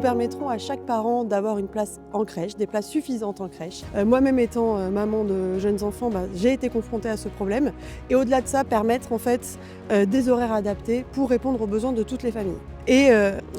permettront à chaque parent d'avoir une place en crèche, des places suffisantes en crèche. Moi-même étant maman de jeunes enfants, j'ai été confrontée à ce problème. Et au-delà de ça, permettre en fait des horaires adaptés pour répondre aux besoins de toutes les familles. Et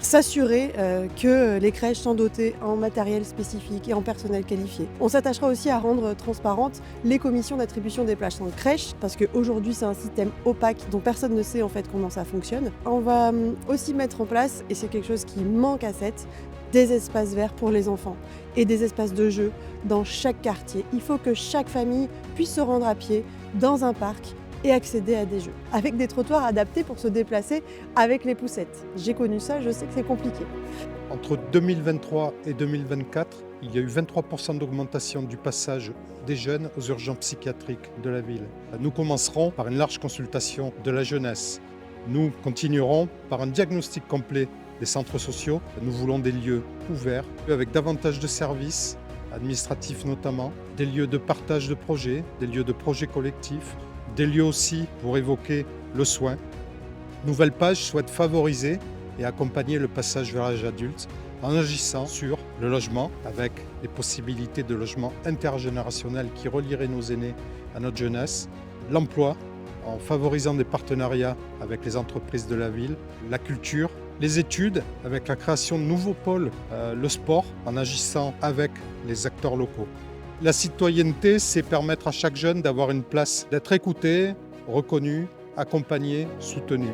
s'assurer que les crèches sont dotées en matériel spécifique et en personnel qualifié. On s'attachera aussi à rendre transparentes les commissions d'attribution des places en crèche, parce qu'aujourd'hui c'est un système opaque dont personne ne sait en fait comment ça fonctionne. On va aussi mettre en place, et c'est quelque chose qui manque à Sète, des espaces verts pour les enfants et des espaces de jeu dans chaque quartier. Il faut que chaque famille puisse se rendre à pied dans un parc et accéder à des jeux, avec des trottoirs adaptés pour se déplacer avec les poussettes. J'ai connu ça, je sais que c'est compliqué. Entre 2023 et 2024, il y a eu 23% d'augmentation du passage des jeunes aux urgences psychiatriques de la ville. Nous commencerons par une large consultation de la jeunesse. Nous continuerons par un diagnostic complet des centres sociaux. Nous voulons des lieux ouverts, avec davantage de services, administratifs notamment, des lieux de partage de projets, des lieux de projets collectifs, des lieux aussi pour évoquer le soin. Nouvelle Page souhaite favoriser et accompagner le passage vers l'âge adulte en agissant sur le logement avec les possibilités de logement intergénérationnel qui relieraient nos aînés à notre jeunesse, l'emploi en favorisant des partenariats avec les entreprises de la ville, la culture, les études avec la création de nouveaux pôles, le sport en agissant avec les acteurs locaux. La citoyenneté, c'est permettre à chaque jeune d'avoir une place, d'être écouté, reconnu, accompagné, soutenu.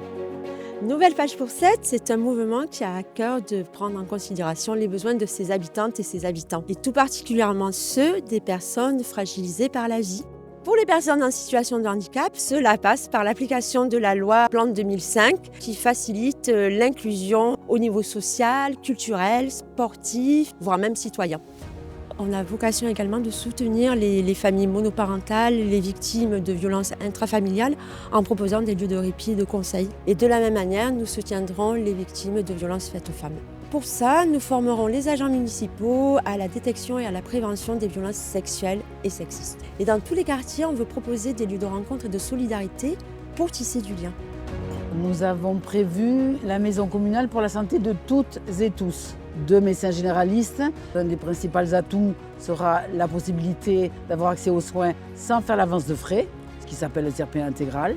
Nouvelle Page pour Sète, c'est un mouvement qui a à cœur de prendre en considération les besoins de ses habitantes et ses habitants, et tout particulièrement ceux des personnes fragilisées par la vie. Pour les personnes en situation de handicap, cela passe par l'application de la loi Plante 2005 qui facilite l'inclusion au niveau social, culturel, sportif, voire même citoyen. On a vocation également de soutenir les familles monoparentales, les victimes de violences intrafamiliales en proposant des lieux de répit et de conseil. Et de la même manière, nous soutiendrons les victimes de violences faites aux femmes. Pour ça, nous formerons les agents municipaux à la détection et à la prévention des violences sexuelles et sexistes. Et dans tous les quartiers, on veut proposer des lieux de rencontre et de solidarité pour tisser du lien. Nous avons prévu la maison communale pour la santé de toutes et tous. 2 médecins généralistes. Un des principaux atouts sera la possibilité d'avoir accès aux soins sans faire l'avance de frais, ce qui s'appelle le CRP intégral.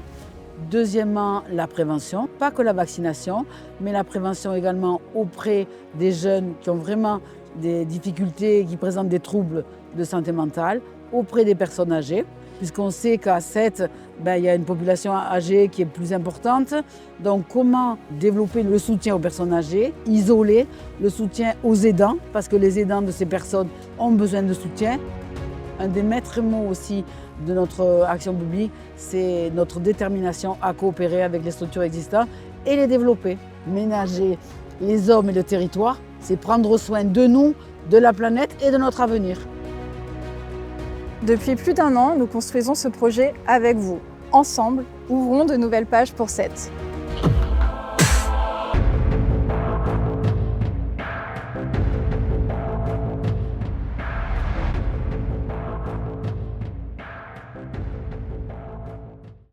Deuxièmement, la prévention, pas que la vaccination, mais la prévention également auprès des jeunes qui ont vraiment des difficultés, qui présentent des troubles de santé mentale, auprès des personnes âgées, puisqu'on sait qu'à Sète, il y a une population âgée qui est plus importante. Donc comment développer le soutien aux personnes âgées, isoler le soutien aux aidants, parce que les aidants de ces personnes ont besoin de soutien. Un des maîtres mots aussi de notre action publique, c'est notre détermination à coopérer avec les structures existantes et les développer. Ménager les hommes et le territoire, c'est prendre soin de nous, de la planète et de notre avenir. Depuis plus d'1 an, nous construisons ce projet avec vous. Ensemble, ouvrons de nouvelles pages pour Sète.